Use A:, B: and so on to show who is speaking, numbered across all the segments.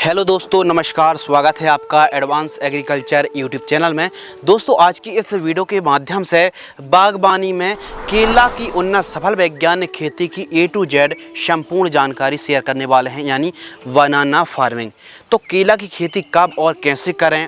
A: Hello दोस्तों, नमस्कार। स्वागत है आपका एडवांस एग्रीकल्चर यूट्यूब चैनल में। दोस्तों, आज की इस वीडियो के माध्यम से बागबानी में केला की उन्नत सफल वैज्ञानिक खेती की A to Z संपूर्ण जानकारी शेयर करने वाले हैं, यानी बनाना फार्मिंग। तो केला की खेती कब और कैसे करें,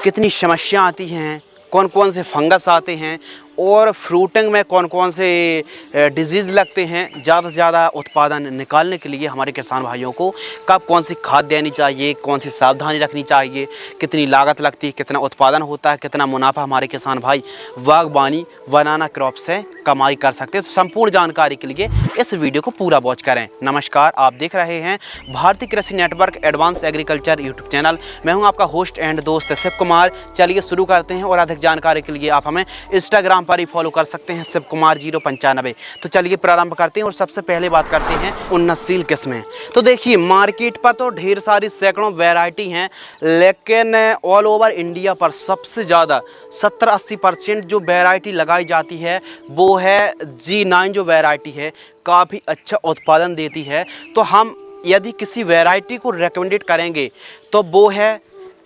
A: कितनी समस्या आती हैं, कौन कौन से फंगस आते हैं और फ्रूटिंग में कौन कौन से डिजीज़ लगते हैं, ज़्यादा से ज़्यादा उत्पादन निकालने के लिए हमारे किसान भाइयों को कब कौन सी खाद देनी चाहिए, कौन सी सावधानी रखनी चाहिए, कितनी लागत लगती है, कितना उत्पादन होता है, कितना मुनाफा हमारे किसान भाई बागबानी बनाना क्रॉप से कमाई कर सकते हैं। तो संपूर्ण जानकारी के लिए इस वीडियो को पूरा वॉच करें। नमस्कार, आप देख रहे हैं भारतीय कृषि network advance agriculture YouTube channel. मैं हूँ आपका होस्ट एंड दोस्त शिव कुमार। चलिए शुरू करते हैं और अधिक जानकारी के लिए आप हमें इंस्टाग्राम पर ही फॉलो कर सकते हैं, शिव कुमार 095। तो चलिए प्रारंभ करते हैं और सबसे पहले बात करते हैं उन्नतशील किस्में। तो देखिए, मार्केट पर तो ढेर सारी सैकड़ों वैरायटी हैं, लेकिन ऑल ओवर इंडिया पर सबसे ज़्यादा 70-80% जो वैरायटी लगाई जाती है वो है G9 जो वैरायटी है, काफ़ी अच्छा उत्पादन देती है। तो हम यदि किसी वैरायटी को रेकमेंडेड करेंगे तो वो है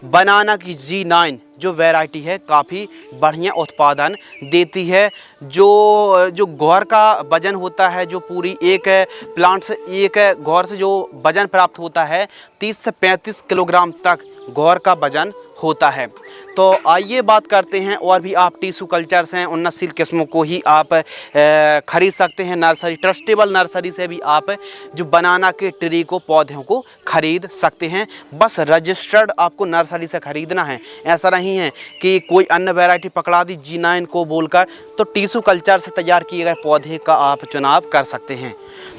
A: बनाना की G9 जो वैरायटी है, काफ़ी बढ़िया उत्पादन देती है। जो घौर का वजन होता है, जो पूरी एक प्लांट से एक घौर से जो वजन प्राप्त होता है, 30 से 35 किलोग्राम तक घौर का वजन होता है। तो आइए बात करते हैं, और भी आप टिश्यू कल्चर्स हैं, उन्नतशील किस्मों को ही आप खरीद सकते हैं नर्सरी, ट्रस्टेबल नर्सरी से भी आप जो बनाना के ट्री को, पौधों को खरीद सकते हैं। बस रजिस्टर्ड आपको नर्सरी से खरीदना है, ऐसा नहीं है कि कोई अन्य वैरायटी पकड़ा दी G9 को बोलकर। तो टिश्यू कल्चर से तैयार किए गए पौधे का आप चुनाव कर सकते हैं।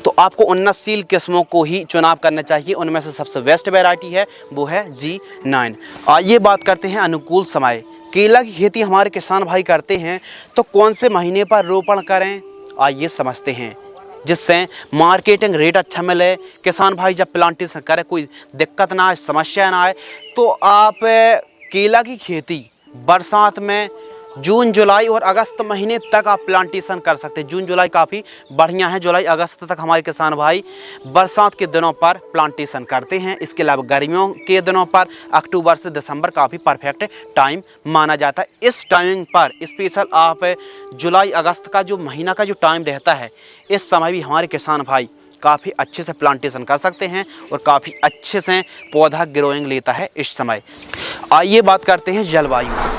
A: तो आपको उन्नतशील किस्मों को ही चुनाव करना चाहिए। उनमें से सबसे बेस्ट वैरायटी है वो है G9। आइए बात करते हैं अनुकूल समय। केला की खेती हमारे किसान भाई करते हैं, तो कौन से महीने पर रोपण करें, आइए समझते हैं, जिससे मार्केटिंग रेट अच्छा मिले, किसान भाई जब प्लांटेशन करे कोई दिक्कत ना आए, समस्या ना आए। तो आप केला की खेती बरसात में जून, जुलाई और अगस्त महीने तक आप प्लांटेशन कर सकते हैं। जून जुलाई काफ़ी बढ़िया है, जुलाई अगस्त तक हमारे किसान भाई बरसात के दिनों पर प्लांटेशन करते हैं। इसके अलावा गर्मियों के दिनों पर अक्टूबर से दिसंबर काफ़ी परफेक्ट टाइम माना जाता है। इस टाइमिंग पर स्पेशल आप जुलाई अगस्त का जो महीना का जो टाइम रहता है, इस समय भी हमारे किसान भाई काफ़ी अच्छे से प्लांटेशन कर सकते हैं और काफ़ी अच्छे से पौधा ग्रोइंग लेता है इस समय। आइए बात करते हैं जलवायु।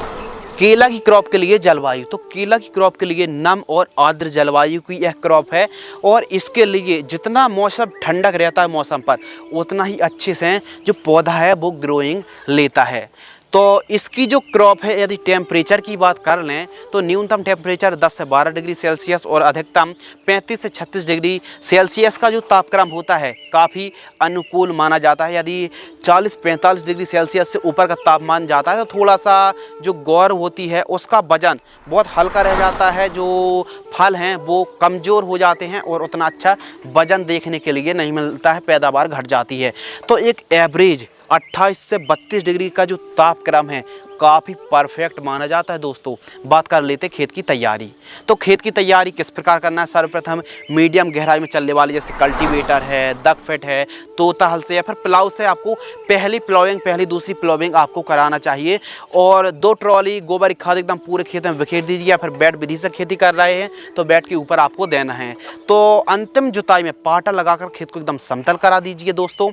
A: केला की क्रॉप के लिए जलवायु। तो केला की क्रॉप के लिए नम और आर्द्र जलवायु की यह क्रॉप है, और इसके लिए जितना मौसम ठंडक रहता है मौसम पर, उतना ही अच्छे से जो पौधा है वो ग्रोइंग लेता है। तो इसकी जो क्रॉप है, यदि टेम्परेचर की बात कर लें तो न्यूनतम टेम्परेचर 10 से 12 डिग्री सेल्सियस और अधिकतम 35 से 36 डिग्री सेल्सियस का जो तापक्रम होता है, काफ़ी अनुकूल माना जाता है। यदि 40-45 डिग्री सेल्सियस से ऊपर का तापमान जाता है तो थोड़ा सा जो गौर होती है उसका वजन बहुत हल्का रह जाता है, जो फल हैं वो कमज़ोर हो जाते हैं और उतना अच्छा वजन देखने के लिए नहीं मिलता है, पैदावार घट जाती है। तो एक एवरेज 28 से 32 डिग्री का जो तापक्रम है काफ़ी परफेक्ट माना जाता है। दोस्तों, बात कर लेते खेत की तैयारी। तो खेत की तैयारी किस प्रकार करना है? सर्वप्रथम मीडियम गहराई में चलने वाले जैसे कल्टीवेटर है, दगफेट है, तोता हल से या फिर प्लाउ से आपको पहली दूसरी प्लाविंग आपको कराना चाहिए। और 2 ट्रॉली गोबर खाद एकदम पूरे खेत में बिखेर दीजिए, या फिर बेड विधि से खेती कर रहे हैं तो बेड के ऊपर आपको देना है। तो अंतिम जुताई में पाटा लगाकर खेत को एकदम समतल करा दीजिए दोस्तों।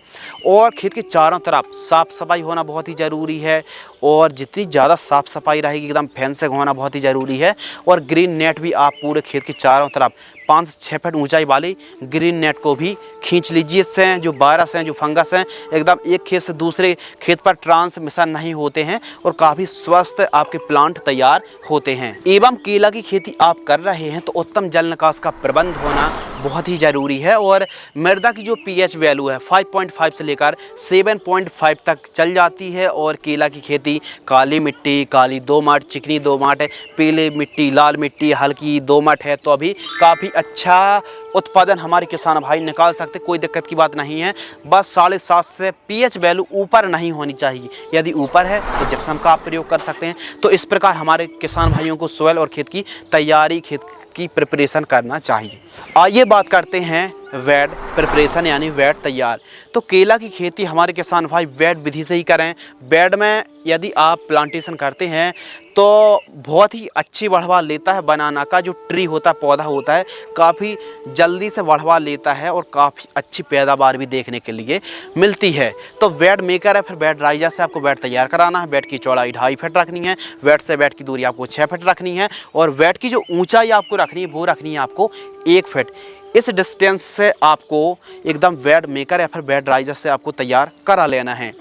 A: और खेत के चारों तरफ साफ सफाई होना बहुत ही ज़रूरी है, और जितनी ज़्यादा साफ़ सफाई रहेगी एकदम फेंसिंग होना बहुत ही ज़रूरी है। और ग्रीन नेट भी आप पूरे खेत के चारों तरफ 5 से 6 फीट ऊंचाई वाली ग्रीन नेट को भी खींच लीजिए। इससे जो वायरस हैं, जो फंगस हैं, एकदम एक खेत से दूसरे खेत पर ट्रांसमिशन नहीं होते हैं और काफ़ी स्वस्थ आपके प्लांट तैयार होते हैं। एवं केला की खेती आप कर रहे हैं तो उत्तम जल निकास का प्रबंध होना बहुत ही ज़रूरी है। और मृदा की जो pH वैल्यू है 5.5 से लेकर 7.5 तक चल जाती है। और केला की खेती काली मिट्टी, काली दोमट, चिकनी दोमट, पीली मिट्टी, लाल मिट्टी, हल्की दोमट है, तो अभी काफ़ी अच्छा उत्पादन हमारे किसान भाई निकाल सकते, कोई दिक्कत की बात नहीं है। बस 7.5 से pH वैल्यू ऊपर नहीं होनी चाहिए। यदि ऊपर है तो जिप्सम का आप प्रयोग कर सकते हैं। तो इस प्रकार हमारे किसान भाइयों को सोइल और खेत की तैयारी, खेत की प्रिपरेशन करना चाहिए। आइए बात करते हैं वेड प्रिपरेशन यानी वेड तैयार। तो केला की खेती हमारे किसान भाई वेड विधि से ही करें। वेड में यदि आप प्लांटेशन करते हैं तो बहुत ही अच्छी बढ़वा लेता है। बनाना का जो ट्री होता है, पौधा होता है, काफ़ी जल्दी से बढ़वा लेता है और काफ़ी अच्छी पैदावार भी देखने के लिए मिलती है। तो वेड मेकर है, फिर वेड राइजर से आपको वेड तैयार कराना है। वेड की चौड़ाई 2.5 फीट रखनी है, वेड से वेड की दूरी आपको 6 फीट रखनी है और वेड की जो ऊंचाई आपको रखनी है वो रखनी है आपको 1 फीट। इस डिस्टेंस से आपको एकदम वेड मेकर या फिर वेड राइजर से आपको तैयार करा लेना है।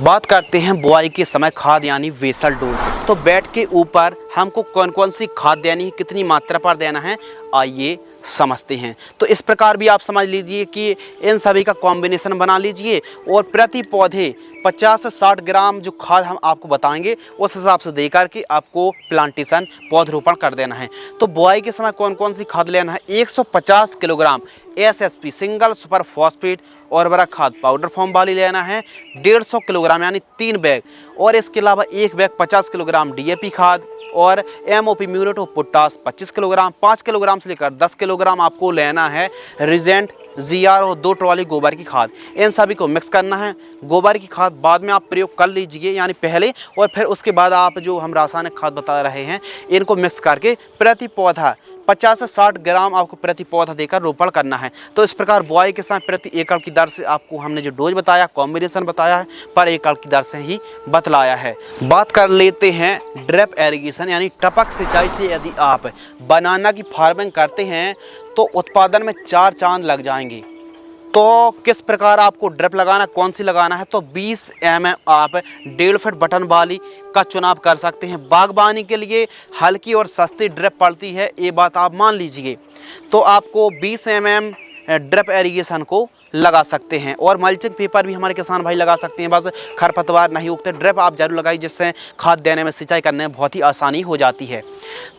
A: बात करते हैं बुआई के समय खाद यानी बेसल डोज। तो बेड के ऊपर हमको कौन कौन सी खाद देनी है, कितनी मात्रा पर देना है, आइए समझते हैं। तो इस प्रकार भी आप समझ लीजिए कि इन सभी का कॉम्बिनेशन बना लीजिए और प्रति पौधे 50 से 60 ग्राम जो खाद हम आपको बताएंगे उस हिसाब से देकर के आपको प्लांटेशन पौधरोपण कर देना है। तो बुआई के समय कौन कौन सी खाद लेना है, 150 kilogram SSP single super phosphate उर्वरक खाद पाउडर फॉर्म वाली लेना है, 150 किलोग्राम यानी 3 बैग, और इसके अलावा 1 बैग 50 किलोग्राम DAP खाद और MOP muriate of potash 25 kilogram. 5 kilogram से लेकर 10 किलोग्राम आपको लेना है रिजेंट GR और 2 ट्रॉली गोबर की खाद। इन सभी को मिक्स करना है। गोबर की खाद बाद में आप प्रयोग कर लीजिए, यानी पहले, और फिर उसके बाद आप जो हम रासायनिक खाद बता रहे हैं इनको मिक्स करके प्रति पौधा 50 से 60 ग्राम आपको प्रति पौधा देकर रोपण करना है। तो इस प्रकार बुआई के समय प्रति एकड़ की दर से आपको हमने जो डोज बताया, कॉम्बिनेशन बताया है, पर एकड़ की दर से ही बतलाया है। बात कर लेते हैं ड्रिप इरिगेशन यानी टपक सिंचाई से यदि आप बनाना की फार्मिंग करते हैं तो उत्पादन में 4 चांद लग जाएंगे। तो किस प्रकार आपको ड्रिप लगाना, कौन सी लगाना है, तो 20 mm आप 1.5 फीट बटन वाली का चुनाव कर सकते हैं। बागबानी के लिए हल्की और सस्ती ड्रिप पड़ती है, ये बात आप मान लीजिए। तो आपको 20 mm ड्रिप इरिगेशन को लगा सकते हैं और मल्चिंग पेपर भी हमारे किसान भाई लगा सकते हैं। बस खरपतवार नहीं उगते, ड्रिप आप जरूर लगाइए, जिससे खाद देने में, सिंचाई करने में बहुत ही आसानी हो जाती है।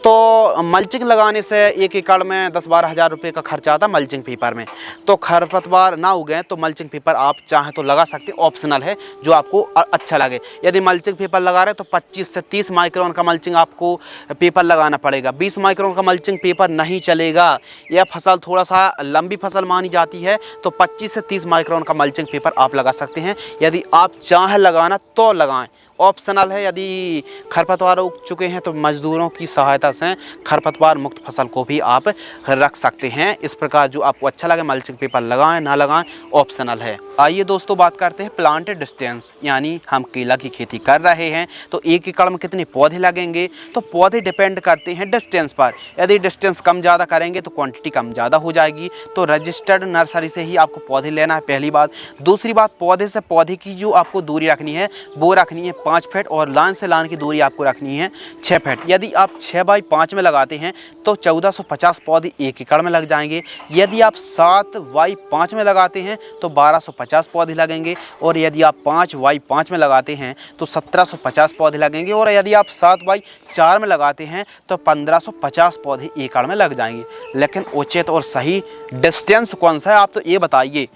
A: तो मल्चिंग लगाने से 1 एकड़ में 10-12 हज़ार रुपये का खर्चा आता है मल्चिंग पेपर में। तो खरपतवार ना उगे तो मल्चिंग पेपर आप चाहें तो लगा सकते, ऑप्शनल है, जो आपको अच्छा लगे। यदि मल्चिंग पेपर लगा रहे तो 25 से 30 माइक्रोन का मल्चिंग आपको पेपर लगाना पड़ेगा। 20 माइक्रोन का मल्चिंग पेपर नहीं चलेगा। यह फसल थोड़ा सा लंबी फसल मानी जाती है, तो 25 से 30 माइक्रोन का मल्चिंग पेपर आप लगा सकते हैं। यदि आप चाहें लगाना तो लगाएं, ऑप्शनल है। यदि खरपतवार उग चुके हैं तो मजदूरों की सहायता से खरपतवार मुक्त फसल को भी आप रख सकते हैं। इस प्रकार जो आपको अच्छा लगे मल्चिंग पेपर लगाएं ना लगाएं, ऑप्शनल है। आइए दोस्तों बात करते हैं प्लांट डिस्टेंस, यानी हम केला की खेती कर रहे हैं तो 1 एकड़ में कितने पौधे लगेंगे। तो पौधे डिपेंड करते हैं डिस्टेंस पर। यदि डिस्टेंस कम ज़्यादा करेंगे तो क्वांटिटी कम ज़्यादा हो जाएगी। तो रजिस्टर्ड नर्सरी से ही आपको पौधे लेना है, पहली बात। दूसरी बात, पौधे से पौधे की जो आपको दूरी रखनी है वो रखनी है 5 फीट और लाइन से लाइन की दूरी आपको रखनी है 6 फीट। यदि आप 6 बाई 5 में लगाते हैं तो 1450 पौधे 1 एकड़ में लग जाएंगे। यदि आप 7 बाई 5 में लगाते हैं तो 1250 पौधे लगेंगे और यदि आप 5 बाई 5 में लगाते हैं तो 1750 पौधे लगेंगे और यदि आप 7 बाई 4 में लगाते हैं तो 1550 पौधे एकड़ में लग जाएंगे। लेकिन उचित और सही डिस्टेंस कौन सा है आप तो ये बताइए।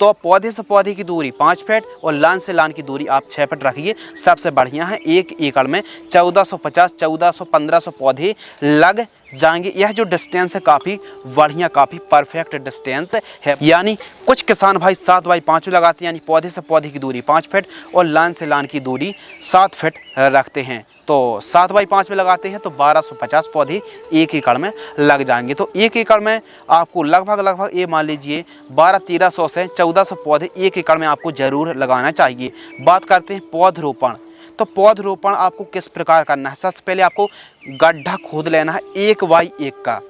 A: तो पौधे से पौधे की दूरी 5 फीट और लाइन से लाइन की दूरी आप 6 फीट रखिए, सबसे बढ़िया है। 1 एकड़ में 1450, 1400, 1500 पौधे लग जाएंगे। यह जो डिस्टेंस है काफ़ी बढ़िया, काफ़ी परफेक्ट डिस्टेंस है। यानी कुछ किसान भाई 7 बाई 5 में लगाते हैं, यानी पौधे से पौधे की दूरी 5 फीट और लाइन से लाइन की दूरी 7 फीट रखते हैं। तो 7 बाई 5 में लगाते हैं तो 1250 पौधे 1 एकड़ में लग जाएंगे। तो 1 एकड़ में आपको लगभग ये मान लीजिए 1200-1300 से 1400 पौधे 1 एकड़ में आपको ज़रूर लगाना चाहिए। बात करते हैं पौधरोपण। तो पौधरोपण आपको किस प्रकार करना है। सबसे पहले आपको गड्ढा खोद लेना है 1 बाई 1 का।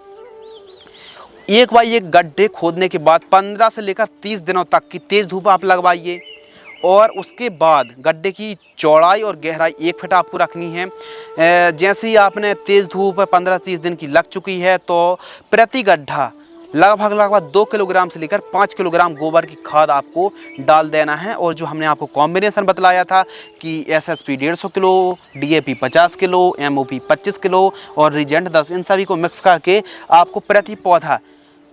A: 1 बाई 1 गड्ढे खोदने के बाद 15 से लेकर 30 दिनों तक की तेज़ धूप आप लगवाइए और उसके बाद गड्ढे की चौड़ाई और गहराई 1 फीट आपको रखनी है। जैसे ही आपने तेज़ धूप 15-30 दिन की लग चुकी है तो प्रति गड्ढा लगभग 2 किलोग्राम से लेकर 5 किलोग्राम गोबर की खाद आपको डाल देना है। और जो हमने आपको कॉम्बिनेशन बतलाया था कि SSP 150 kilo, DAP 50 kilo, MOP 25 kilo और रिजेंट 10, इन सभी को मिक्स करके आपको प्रति पौधा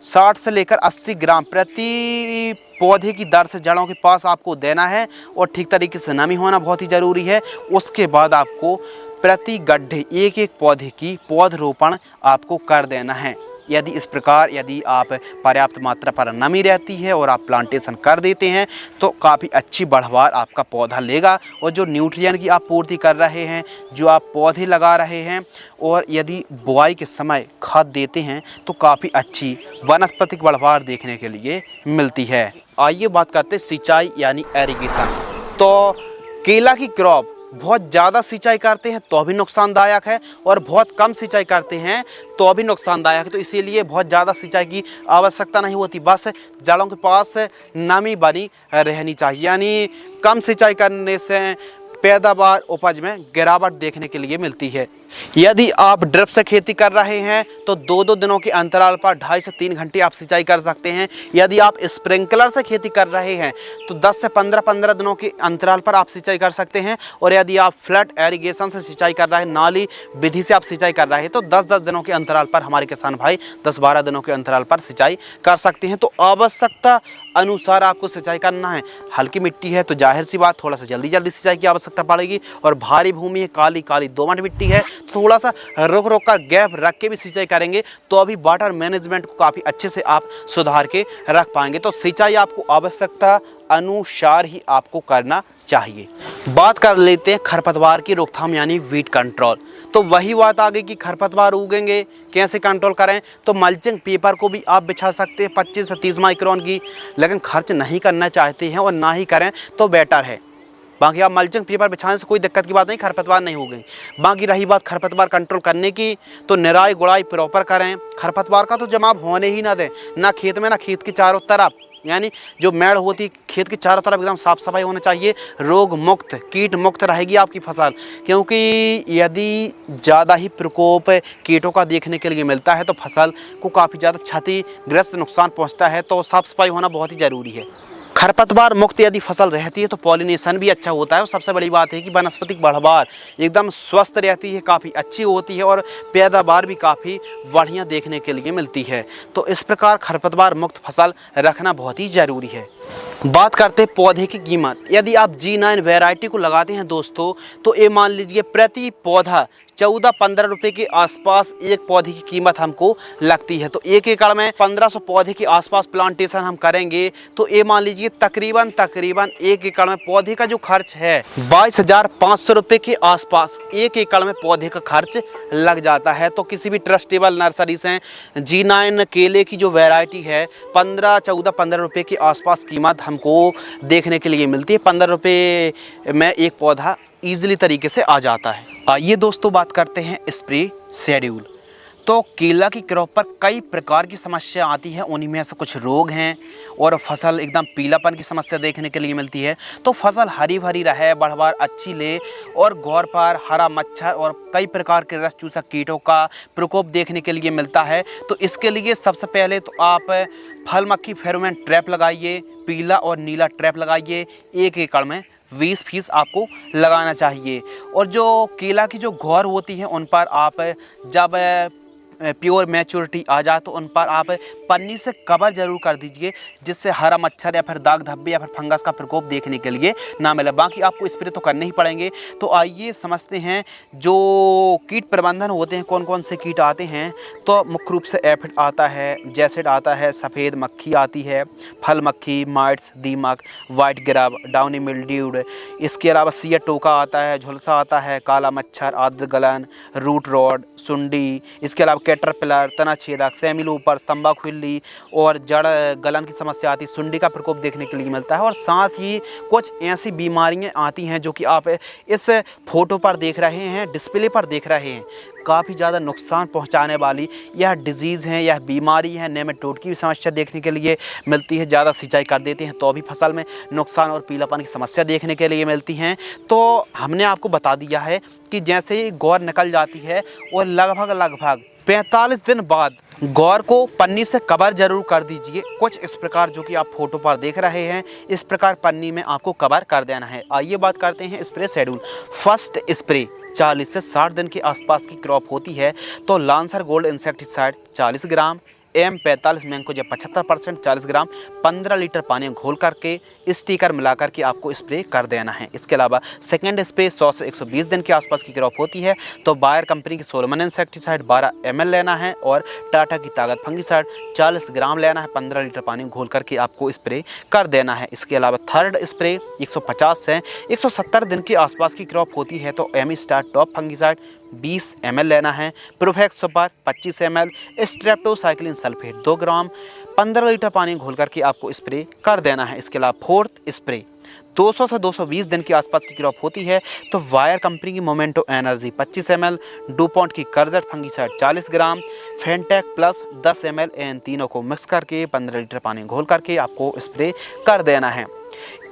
A: 60 से लेकर 80 ग्राम प्रति पौधे की दर से जड़ों के पास आपको देना है और ठीक तरीके से नमी होना बहुत ही ज़रूरी है। उसके बाद आपको प्रति गड्ढे 1-1 पौधे की पौधरोपण आपको कर देना है। यदि इस प्रकार यदि आप पर्याप्त मात्रा पर नमी रहती है और आप प्लांटेशन कर देते हैं तो काफ़ी अच्छी बढ़वार आपका पौधा लेगा। और जो न्यूट्रिएंट की आप पूर्ति कर रहे हैं, जो आप पौधे लगा रहे हैं और यदि बुआई के समय खाद देते हैं तो काफ़ी अच्छी वानस्पतिक बढ़वार देखने के लिए मिलती है। आइए बात करते हैं सिंचाई यानी एरीगेशन। तो केला की क्रॉप बहुत ज़्यादा सिंचाई करते हैं तो भी नुकसानदायक है और बहुत कम सिंचाई करते हैं तो भी नुकसानदायक है। तो इसीलिए बहुत ज़्यादा सिंचाई की आवश्यकता नहीं होती, बस जड़ों के पास नमी बनी रहनी चाहिए। यानी कम सिंचाई करने से पैदावार उपज में गिरावट देखने के लिए मिलती है। यदि आप ड्रिप से खेती कर रहे हैं तो 2-2 दिनों के अंतराल पर 2.5 से 3 घंटे आप सिंचाई कर सकते हैं। यदि आप स्प्रिंकलर से खेती कर रहे हैं तो 10 से 15 दिनों के अंतराल पर आप सिंचाई कर सकते हैं। और यदि आप फ्लड एरीगेशन से सिंचाई कर रहे हैं, नाली विधि से आप सिंचाई कर रहे हैं तो 10-10 दिनों के अंतराल पर हमारे किसान भाई 10-12 दिनों के अंतराल पर सिंचाई कर सकते हैं। तो आवश्यकता अनुसार आपको सिंचाई करना है। हल्की मिट्टी है तो जाहिर सी बात थोड़ा सा जल्दी सिंचाई की आवश्यकता पड़ेगी, और भारी भूमि है, काली काली दोमट मिट्टी है तो थोड़ा सा रुक रुक कर गैप रख के भी सिंचाई करेंगे तो अभी वाटर मैनेजमेंट को काफ़ी अच्छे से आप सुधार के रख पाएंगे। तो सिंचाई आपको आवश्यकता अनुसार ही आपको करना चाहिए। बात कर लेते हैं खरपतवार की रोकथाम यानी वीड कंट्रोल। तो वही बात आ गई कि खरपतवार उगेंगे कैसे कंट्रोल करें। तो मल्चिंग पेपर को भी आप बिछा सकते हैं 25 से 30 माइक्रोन की, लेकिन खर्च नहीं करना चाहते हैं और ना ही करें तो बेटर है। बाकी आप मल्चिंग पेपर बिछाने से कोई दिक्कत की बात नहीं, खरपतवार नहीं होगी। बाकी रही बात खरपतवार कंट्रोल करने की, तो निराई गुड़ाई प्रॉपर करें। खरपतवार का तो जमाव होने ही ना दें, ना खेत में ना खेत के चारों तरफ। यानी जो मेड़ होती खेत के चारों तरफ एकदम साफ सफाई होना चाहिए। रोग मुक्त कीट मुक्त रहेगी आपकी फसल, क्योंकि यदि ज़्यादा ही प्रकोप कीटों का देखने के लिए मिलता है तो फसल को काफ़ी ज़्यादा क्षतिग्रस्त नुकसान पहुंचता है। तो साफ सफाई होना बहुत ही ज़रूरी है। खरपतवार मुक्त यदि फसल रहती है तो पॉलिनेशन भी अच्छा होता है। और सबसे बड़ी बात है कि वनस्पतिक बढ़वार एकदम स्वस्थ रहती है, काफ़ी अच्छी होती है और पैदावार भी काफ़ी बढ़िया देखने के लिए मिलती है। तो इस प्रकार खरपतवार मुक्त फसल रखना बहुत ही ज़रूरी है। बात करते हैं पौधे की कीमत। यदि आप G9 वैरायटी को लगाते हैं दोस्तों तो ये मान लीजिए प्रति पौधा 14-15 रुपये के आसपास एक पौधे की कीमत हमको लगती है। तो 1 एकड़ में 1500 पौधे के आसपास प्लांटेशन हम करेंगे तो ये मान लीजिए तकरीबन 1 एकड़ में पौधे का जो खर्च है 22,500 रुपये के आसपास 1 एकड़ में पौधे का खर्च लग जाता है। तो किसी भी ट्रस्टेबल नर्सरी से G9 केले की जो वैरायटी है 14-15 रुपये के आसपास कीमत हमको देखने के लिए मिलती है। 15 रुपये में एक पौधा ईजिली तरीके से आ जाता है। आइए दोस्तों बात करते हैं स्प्रे शेड्यूल। तो केला की क्रॉप पर कई प्रकार की समस्या आती है, उन्हीं में से कुछ रोग हैं और फसल एकदम पीलापन की समस्या देखने के लिए मिलती है। तो फसल हरी भरी रहे, बढ़वार अच्छी ले और गौर पर हरा मच्छर और कई प्रकार के रस चूसक कीटों का प्रकोप देखने के लिए मिलता है। तो इसके लिए सबसे पहले तो आप फल मक्खी फेरोमोन ट्रैप लगाइए, पीला और नीला ट्रैप लगाइए। 1 एकड़ में 20 पीस आपको लगाना चाहिए। और जो केला की जो घौर होती है उन पर आप जब प्योर मैच्योरिटी आ जाए तो उन पर आप पन्नी से कवर जरूर कर दीजिए, जिससे हरा मच्छर या फिर दाग धब्बे या फिर फंगस का प्रकोप देखने के लिए ना मिले। बाकी आपको स्प्रे तो करने ही पड़ेंगे। तो आइए समझते हैं जो कीट प्रबंधन होते हैं, कौन कौन से कीट आते हैं। तो मुख्य रूप से एफिड आता है, जैसिड आता है, सफ़ेद मक्खी आती है, फल मक्खी, माइट्स, दीमक, वाइट ग्रब, डाउनी मिल्ड्यूड। इसके अलावा सिया टोका आता है, झुलसा आता है, काला मच्छर, आर्द्र गलन, रूट रॉड, सुंडी। इसके अलावा कैटरपिलर, तना छेदक, सेमिलोपर, तंबाकू खिल्ली और जड़ गलन की समस्या आती है। सुंडी का प्रकोप देखने के लिए मिलता है। और साथ ही कुछ ऐसी बीमारियां आती हैं जो कि आप इस फोटो पर देख रहे हैं, डिस्प्ले पर देख रहे हैं। काफ़ी ज़्यादा नुकसान पहुंचाने वाली यह डिजीज़ है, यह बीमारी है। नेमेटोड की भी समस्या देखने के लिए मिलती है। ज़्यादा सिंचाई कर देते हैं तो भी फसल में नुकसान और पीलापन की समस्या देखने के लिए मिलती हैं। तो हमने आपको बता दिया है कि जैसे ही गौर निकल जाती है और लगभग 45 दिन बाद गौर को पन्नी से कवर जरूर कर दीजिए। कुछ इस प्रकार जो कि आप फोटो पर देख रहे हैं, इस प्रकार पन्नी में आपको कवर कर देना है। आइए बात करते हैं स्प्रे शेड्यूल। फर्स्ट स्प्रे 40 से 60 दिन के आसपास की क्रॉप होती है तो लांसर गोल्ड इंसेक्टिसाइड 40 ग्राम M45 मैंकोजेब 75% 40 ग्राम 15 लीटर पानी में घोल करके स्टिकर मिला करके आपको स्प्रे कर देना है। इसके अलावा सेकेंड स्प्रे 100 से 120 दिन के आसपास की क्रॉप होती है तो बायर कंपनी की सोलोमन इंसेक्टिसाइड 12 ml लेना है और टाटा की ताकत फंगिसाइड 40 ग्राम लेना है। 15 लीटर पानी में घोल करके आपको स्प्रे कर देना है। इसके अलावा थर्ड स्प्रे 150 से 170 दिन के आसपास की क्रॉप होती है तो Amistar top fungicide 20 ml लेना है। Profex super 25 ml, streptocycline sulphate 2 gram 15 litre पानी घोल करके आपको स्प्रे कर देना है। इसके अलावा फोर्थ स्प्रे 200 से 220 दिन के आसपास की क्रॉप होती है तो वायर कंपनी की मोमेंटो एनर्जी 25 ml, डुपॉन्ट की कर्जट फंगिसाइड 40 ग्राम, फेंटेक प्लस 10 ml, इन तीनों को मिक्स करके 15 लीटर पानी घोल करके आपको स्प्रे कर देना है।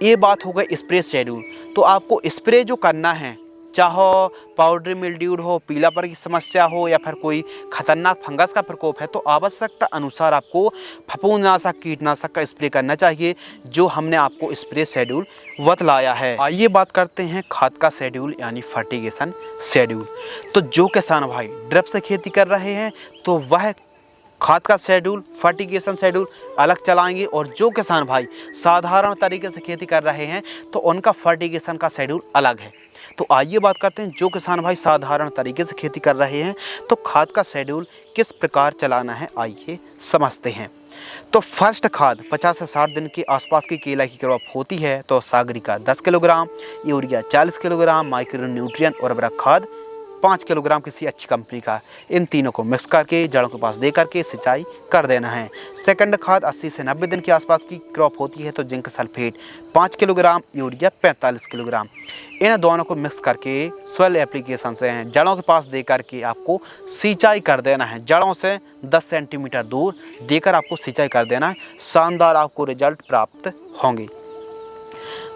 A: ये बात हो गई स्प्रे शेड्यूल। तो आपको स्प्रे जो करना है, चाहो पाउडरी मिल्ड्यूड हो, पीलापन की समस्या हो या फिर कोई खतरनाक फंगस का प्रकोप है तो आवश्यकता अनुसार आपको फफूंदनाशक कीटनाशक का स्प्रे करना चाहिए जो हमने आपको स्प्रे शेड्यूल बतलाया है। आइए बात करते हैं खाद का शेड्यूल यानी फर्टिगेशन शेड्यूल। तो जो किसान भाई ड्रिप से खेती कर रहे हैं तो वह खाद का शेड्यूल फर्टिगेशन शेड्यूल अलग चलाएंगे और जो किसान भाई साधारण तरीके से खेती कर रहे हैं तो उनका फर्टिगेशन का शेड्यूल अलग है। तो आइए बात करते हैं जो किसान भाई साधारण तरीके से खेती कर रहे हैं तो खाद का शेड्यूल किस प्रकार चलाना है, आइए समझते हैं। तो फर्स्ट खाद 50 से 60 दिन के आसपास की केला की क्रॉप होती है तो Sagarika 10 kilogram, urea 40 kilogram, micro nutrient और उर्वरक खाद 5 किलोग्राम किसी अच्छी कंपनी का, इन तीनों को मिक्स करके जड़ों के पास दे करके सिंचाई कर देना है। सेकंड खाद 80 से 90 दिन के आसपास की क्रॉप होती है तो zinc sulphate 5 kilogram, urea 45 kilogram, इन दोनों को मिक्स करके सॉइल एप्लीकेशन से जड़ों के पास दे करके आपको सिंचाई कर देना है। जड़ों से 10 सेंटीमीटर दूर देकर आपको सिंचाई कर देना है। शानदार आपको रिजल्ट प्राप्त होंगे।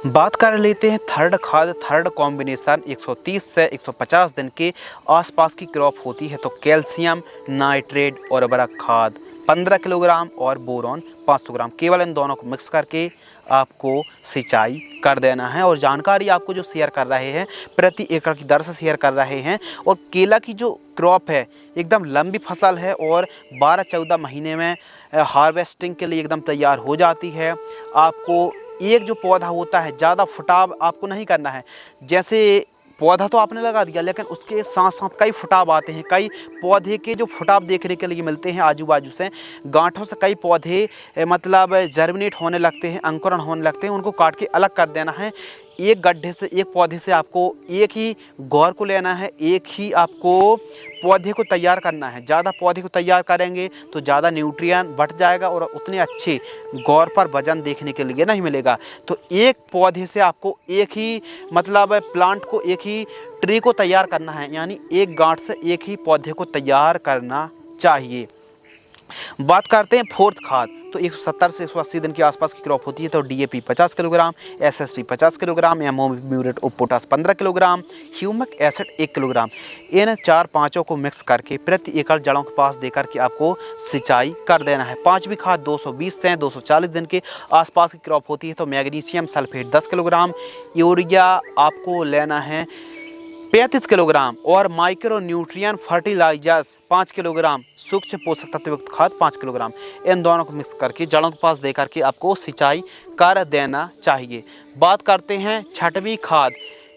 A: बात कर लेते हैं थर्ड खाद। थर्ड कॉम्बिनेशन 130 से 150 दिन के आसपास की क्रॉप होती है तो कैल्शियम नाइट्रेट और उर्वरक खाद 15 किलोग्राम और बोरॉन 500 ग्राम, केवल इन दोनों को मिक्स करके आपको सिंचाई कर देना है। और जानकारी आपको जो शेयर कर रहे हैं प्रति एकड़ की दर से शेयर कर रहे हैं। और केला की जो क्रॉप है एकदम लंबी फसल है और 12-14 महीने में हार्वेस्टिंग के लिए एकदम तैयार हो जाती है। आपको एक जो पौधा होता है ज़्यादा फुटाव आपको नहीं करना है। जैसे पौधा तो आपने लगा दिया लेकिन उसके साथ साथ कई फुटाव आते हैं। कई पौधे के जो फुटाव देखने के लिए मिलते हैं आजू बाजू से, गांठों से कई पौधे मतलब जर्मिनेट होने लगते हैं, अंकुरण होने लगते हैं, उनको काट के अलग कर देना है। एक गड्ढे से एक पौधे से आपको एक ही गौर को लेना है, एक ही आपको पौधे को तैयार करना है। ज़्यादा पौधे को तैयार करेंगे तो ज़्यादा न्यूट्रिएंट बढ़ जाएगा और उतने अच्छे गौर पर वजन देखने के लिए नहीं मिलेगा। तो एक पौधे से आपको एक ही मतलब प्लांट को, एक ही ट्री को तैयार करना है, यानी एक गांठ से एक ही पौधे को तैयार करना चाहिए। बात करते हैं फोर्थ खाद। तो 170 से 180 दिन के आसपास की क्रॉप होती है तो DAP 50 kilogram, SSP 50 kilogram, muriate of potash 15 kilogram, humic acid 1 kilogram, इन 4-5 को मिक्स करके प्रति एकड़ जड़ों के पास देकर के आपको सिंचाई कर देना है। पांचवी खाद 220 से 240 दिन के आसपास की क्रॉप होती है तो मैग्नीशियम सल्फेट 10 किलोग्राम, यूरिया आपको लेना है 35 किलोग्राम और माइक्रो न्यूट्रिएंट फर्टिलाइजर्स 5 किलोग्राम, सूक्ष्म पोषक तत्व युक्त खाद 5 किलोग्राम, इन दोनों को मिक्स करके जड़ों के पास दे करके आपको सिंचाई कर देना चाहिए। बात करते हैं छठवीं खाद।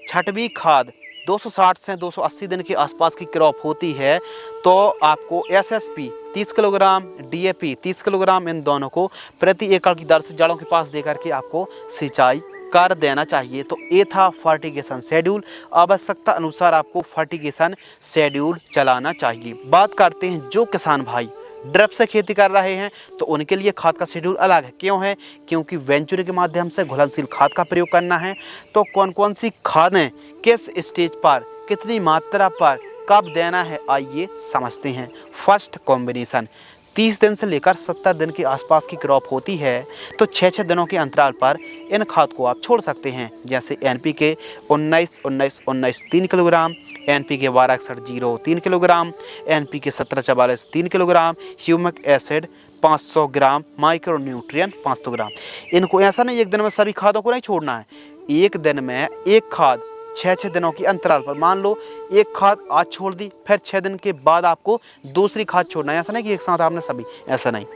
A: छठवीं खाद 260 से 280 दिन के आसपास की क्रॉप होती है तो आपको एसएसपी 30 किलोग्राम, डीएपी 30 किलोग्राम, इन दोनों को प्रति एकड़ की दर से जड़ों के पास दे करके आपको सिंचाई कर देना चाहिए। तो ये था फर्टिगेशन शेड्यूल। आवश्यकता अनुसार आपको फर्टिगेशन शेड्यूल चलाना चाहिए। बात करते हैं जो किसान भाई ड्रिप से खेती कर रहे हैं तो उनके लिए खाद का शेड्यूल अलग है। क्यों है? क्योंकि वेंचुरी के माध्यम से घुलनशील खाद का प्रयोग करना है। तो कौन कौन सी खादें किस स्टेज पर, कितनी मात्रा पर, कब देना है, आइए समझते हैं। फर्स्ट कॉम्बिनेशन 30 दिन से लेकर 70 दिन के आसपास की क्रॉप होती है तो 6-6 दिनों के अंतराल पर इन खाद को आप छोड़ सकते हैं। जैसे NPK 19-19-19 3 kilogram, NPK 12-61-0 3 kilogram, NPK 17-44 3 kilogram, humic acid 500 ग्राम, माइक्रो न्यूट्रिएंट 500 ग्राम। इनको ऐसा नहीं एक दिन में सभी खादों को नहीं छोड़ना है। एक दिन में एक खाद 6 दिनों की अंतराल पर। मान लो एक खाद आज छोड़ दी, फिर 6 दिन के बाद आपको दूसरी खाद छोड़ना है। ऐसा नहीं कि एक साथ आपने सभी, ऐसा नहीं,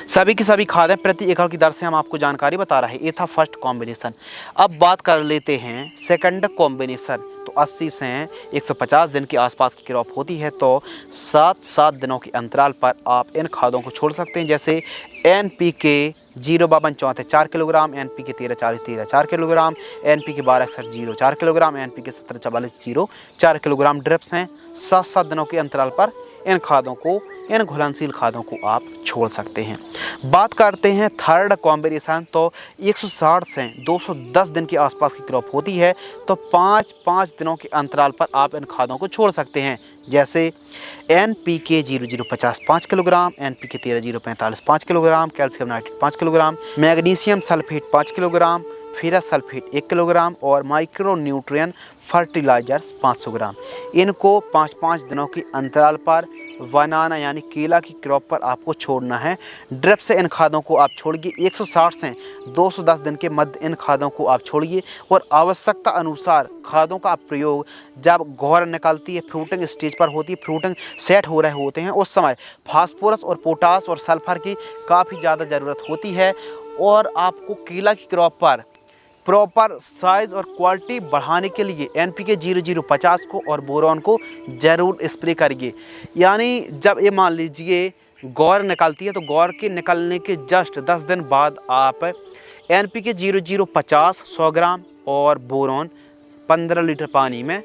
A: सभी की सभी खादें प्रति एकड़ की दर से हम आपको जानकारी बता रहे हैं। ये था फर्स्ट कॉम्बिनेशन। अब बात कर लेते हैं सेकंड कॉम्बिनेशन। तो 80 से 150 दिन के आसपास की क्रॉप होती है, तो 7 दिनों के अंतराल पर आप इन खादों को छोड़ सकते हैं। जैसे NPK 052 4 kilogram, NPK 1340 4 kilogram, NPK 1261 4 kilogram, NPK 1744 4 kilogram drips हैं। 7 दिनों के अंतराल पर इन खादों को, इन घुलनशील खादों को आप छोड़ सकते हैं। बात करते हैं थर्ड कॉम्बिनेशन। तो 160 से 210 दिन के आसपास की क्रॉप होती है, तो 5 दिनों के अंतराल पर आप इन खादों को छोड़ सकते हैं। जैसे NPK 0050 5 kilogram, NPK 13045 5 kilogram, calcium nitrate 5 kilogram, magnesium sulphate 5 kilogram, ferrous sulphate 1 kilogram और माइक्रो न्यूट्रिएंट फर्टिलाइजर्स 500 ग्राम। इनको 5 दिनों के अंतराल पर बनाना यानी केला की क्रॉप पर आपको छोड़ना है। ड्रिप से इन खादों को आप छोड़िए। 160 से 210 दिन के मध्य इन खादों को आप छोड़िए और आवश्यकता अनुसार खादों का प्रयोग जब गौर निकलती है, फ्रूटिंग स्टेज पर होती है, फ्रूटिंग सेट हो रहे होते हैं, उस समय फास्फोरस और पोटास और सल्फर की काफ़ी ज़्यादा ज़रूरत होती है। और आपको केला की क्रॉप पर प्रॉपर साइज़ और क्वालिटी बढ़ाने के लिए NPK 0050 को और बोरॉन को ज़रूर स्प्रे करिए। यानी जब ये मान लीजिए गौर निकलती है, तो गौर के निकलने के जस्ट 10 दिन बाद आप NPK 0050 100 ग्राम और बोरॉन 15 लीटर पानी में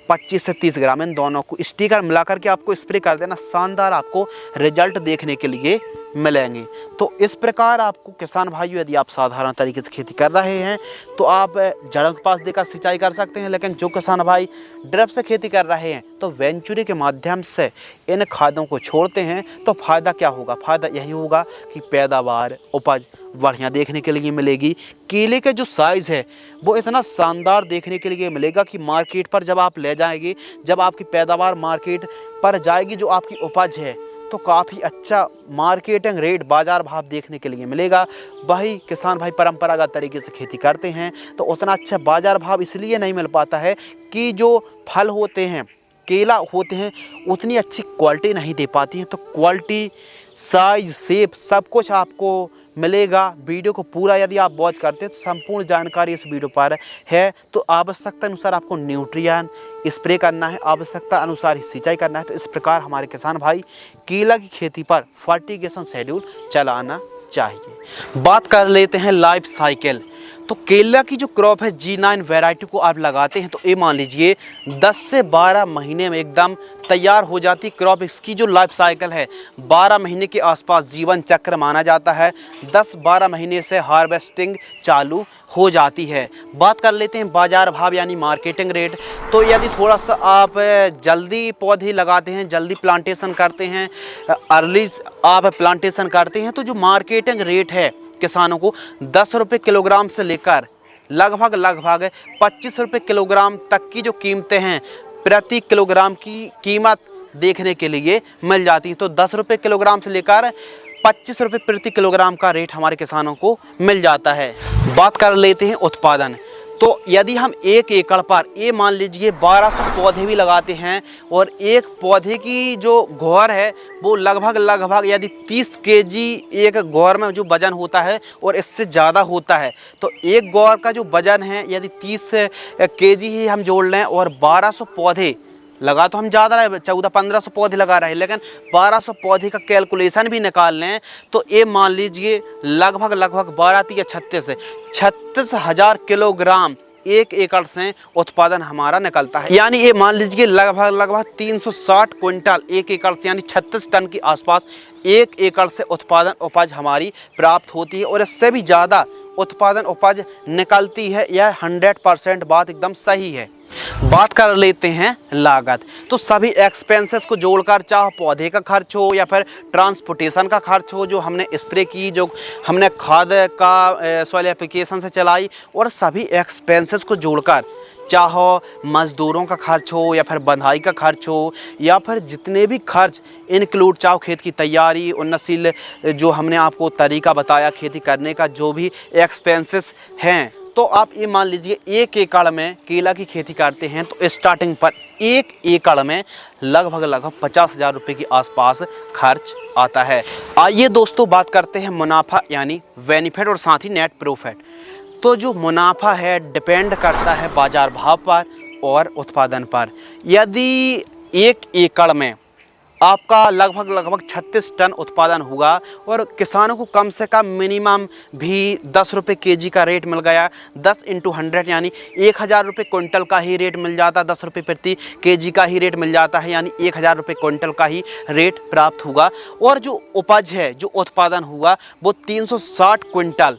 A: 25 से 30 ग्राम, इन दोनों को स्टिकर मिलाकर के आपको स्प्रे कर देना। शानदार आपको रिजल्ट देखने के लिए मिलेंगे। तो इस प्रकार आपको किसान भाइयों, यदि आप साधारण तरीके से खेती कर रहे हैं तो आप जड़ों के पास देकर सिंचाई कर सकते हैं। लेकिन जो किसान भाई ड्रिप से खेती कर रहे हैं तो वेंचुरी के माध्यम से इन खादों को छोड़ते हैं, तो फ़ायदा क्या होगा? फ़ायदा यही होगा कि पैदावार, उपज बढ़िया देखने के लिए मिलेगी। केले का जो साइज़ है वो इतना शानदार देखने के लिए मिलेगा कि मार्केट पर जब आप ले जाएंगे, जब आपकी पैदावार मार्केट पर जाएगी, जो आपकी उपज है, तो काफ़ी अच्छा मार्केटिंग रेट, बाज़ार भाव देखने के लिए मिलेगा। वही किसान भाई परंपरागत तरीके से खेती करते हैं तो उतना अच्छा बाज़ार भाव इसलिए नहीं मिल पाता है कि जो फल होते हैं, केला होते हैं, उतनी अच्छी क्वालिटी नहीं दे पाती हैं। तो क्वालिटी, साइज़, शेप सब कुछ आपको मिलेगा। वीडियो को पूरा यदि आप वॉच करते हैं तो संपूर्ण जानकारी इस वीडियो पर है। तो आवश्यकता अनुसार आपको न्यूट्रिएंट स्प्रे करना है, आवश्यकता अनुसार ही सिंचाई करना है। तो इस प्रकार हमारे किसान भाई केला की खेती पर फर्टिगेशन शेड्यूल चलाना चाहिए। बात कर लेते हैं लाइफ साइकिल। तो केला की जो क्रॉप है G9 वैरायटी को आप लगाते हैं तो ये मान लीजिए 10 से 12 महीने में एकदम तैयार हो जाती क्रॉप। इसकी जो लाइफ साइकिल है 12 महीने के आसपास जीवन चक्र माना जाता है। 10-12 महीने से हार्वेस्टिंग चालू हो जाती है। बात कर लेते हैं बाज़ार भाव यानी मार्केटिंग रेट। तो यदि थोड़ा सा आप जल्दी पौधे लगाते हैं, जल्दी प्लांटेशन करते हैं, अर्ली आप प्लांटेशन करते हैं, तो जो मार्केटिंग रेट है किसानों को 10 रुपये किलोग्राम से लेकर लगभग 25 रुपये किलोग्राम तक की जो कीमतें हैं, प्रति किलोग्राम की कीमत देखने के लिए मिल जाती है। तो 10 रुपये किलोग्राम से लेकर 25 रुपये प्रति किलोग्राम का रेट हमारे किसानों को मिल जाता है। बात कर लेते हैं उत्पादन। तो यदि हम 1 एकड़ पर ये मान लीजिए 1200 पौधे भी लगाते हैं और एक पौधे की जो गौर है वो लगभग यदि 30 केजी एक गौर में जो वज़न होता है और इससे ज़्यादा होता है, तो एक गौर का जो वज़न है यदि 30 केजी ही हम जोड़ लें और 1200 पौधे लगा, तो हम ज़्यादा रहे 1400-1500 पौधे लगा रहे हैं, लेकिन 1200 पौधे का कैलकुलेशन भी निकाल लें तो ये मान लीजिए लगभग 12 या 36,000 किलोग्राम 1 एकड़ से उत्पादन हमारा निकलता है। यानी ये मान लीजिए लगभग 360 क्विंटल 1 एकड़ से, यानी 36 टन के आसपास 1 एकड़ से उत्पादन उपज हमारी प्राप्त होती है। और इससे भी ज़्यादा उत्पादन उपज निकलती है। यह 100% बात एकदम सही है। बात कर लेते हैं लागत। तो सभी एक्सपेंसेस को जोड़कर, चाहे पौधे का खर्च हो या फिर ट्रांसपोर्टेशन का खर्च हो, जो हमने स्प्रे की, जो हमने खाद का सॉइल एप्लीकेशन से चलाई, और सभी एक्सपेंसेस को जोड़कर, चाहे मज़दूरों का खर्च हो या फिर बंधाई का खर्च हो या फिर जितने भी खर्च इंक्लूड, चाहे खेत की तैयारी, उन्नतशील जो हमने आपको तरीका बताया खेती करने का, जो भी एक्सपेंसेस हैं तो आप ये मान लीजिए 1 एकड़ में केला की खेती करते हैं तो स्टार्टिंग पर 1 एकड़ में लगभग 50,000 रुपये के आसपास खर्च आता है। आइए दोस्तों बात करते हैं मुनाफा यानी बेनिफिट और साथ ही नेट प्रॉफिट। तो जो मुनाफा है डिपेंड करता है बाज़ार भाव पर और उत्पादन पर। यदि 1 एकड़ में आपका लगभग 36 टन उत्पादन हुआ और किसानों को कम से कम मिनिमम भी 10 रुपये केजी का रेट मिल गया, 10 × 100 यानी 1,000 रुपये क्विंटल का ही रेट मिल जाता, 10 रुपये प्रति केजी का ही रेट मिल जाता है, यानी 1,000 रुपये क्विंटल का ही रेट प्राप्त होगा। और जो उपज है, जो उत्पादन हुआ वो 360 क्विंटल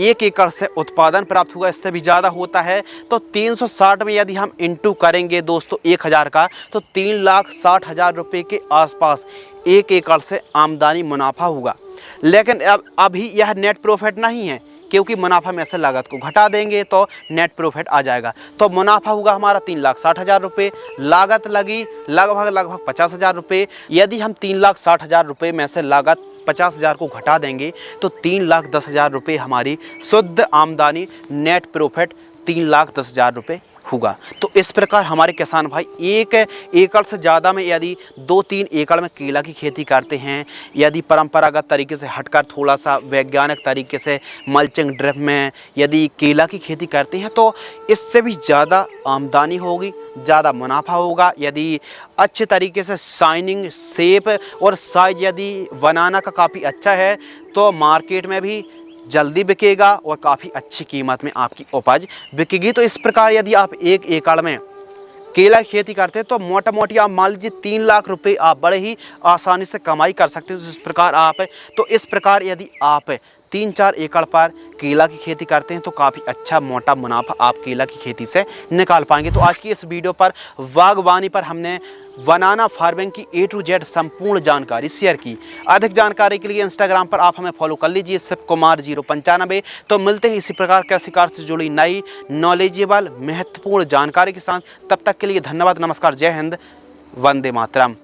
A: 1 एकड़ से उत्पादन प्राप्त हुआ, इससे भी ज़्यादा होता है। तो 360 में यदि हम इंटू करेंगे दोस्तों 1,000 का, तो 3,60,000 रुपये के आसपास 1 एकड़ से आमदनी मुनाफा होगा। लेकिन अब अभी यह नेट प्रॉफिट नहीं है, क्योंकि मुनाफा में से लागत को घटा देंगे तो नेट प्रॉफिट आ जाएगा। तो मुनाफा होगा हमारा 3,60,000 रुपये, लागत लगी लगभग 50,000 रुपये। यदि हम 3,60,000 रुपये में से लागत 50,000 को घटा देंगे तो 3,10,000 रुपये हमारी शुद्ध आमदनी नेट प्रॉफिट 3,10,000 रुपये होगा। तो इस प्रकार हमारे किसान भाई 1 एकड़ से ज़्यादा में यदि 2-3 एकड़ में केला की खेती करते हैं, यदि परंपरागत तरीके से हटकर थोड़ा सा वैज्ञानिक तरीके से मल्चिंग ड्रिप में यदि केला की खेती करते हैं तो इससे भी ज़्यादा आमदनी होगी, ज़्यादा मुनाफा होगा। यदि अच्छे तरीके से शाइनिंग, शेप और साइज यदि बनाना का काफ़ी अच्छा है तो मार्केट में भी जल्दी बिकेगा और काफ़ी अच्छी कीमत में आपकी उपज बिकेगी। तो इस प्रकार यदि आप 1 एकड़ में केला की खेती करते हैं तो मोटा मोटी आप मान लीजिए 3 लाख रुपए आप बड़े ही आसानी से कमाई कर सकते हो। इस प्रकार यदि आप 3-4 एकड़ पर केला की खेती करते हैं तो काफ़ी अच्छा मोटा मुनाफा आप केला की खेती से निकाल पाएंगे। तो आज की इस वीडियो पर बागवानी पर हमने बनाना फार्मिंग की A to Z संपूर्ण जानकारी शेयर की। अधिक जानकारी के लिए इंस्टाग्राम पर आप हमें फॉलो कर लीजिए शिवकुमार 095। तो मिलते हैं इसी प्रकार कृषि कार्य से जुड़ी नई नॉलेजेबल महत्वपूर्ण जानकारी के साथ। तब तक के लिए धन्यवाद, नमस्कार, जय हिंद, वंदे मातरम।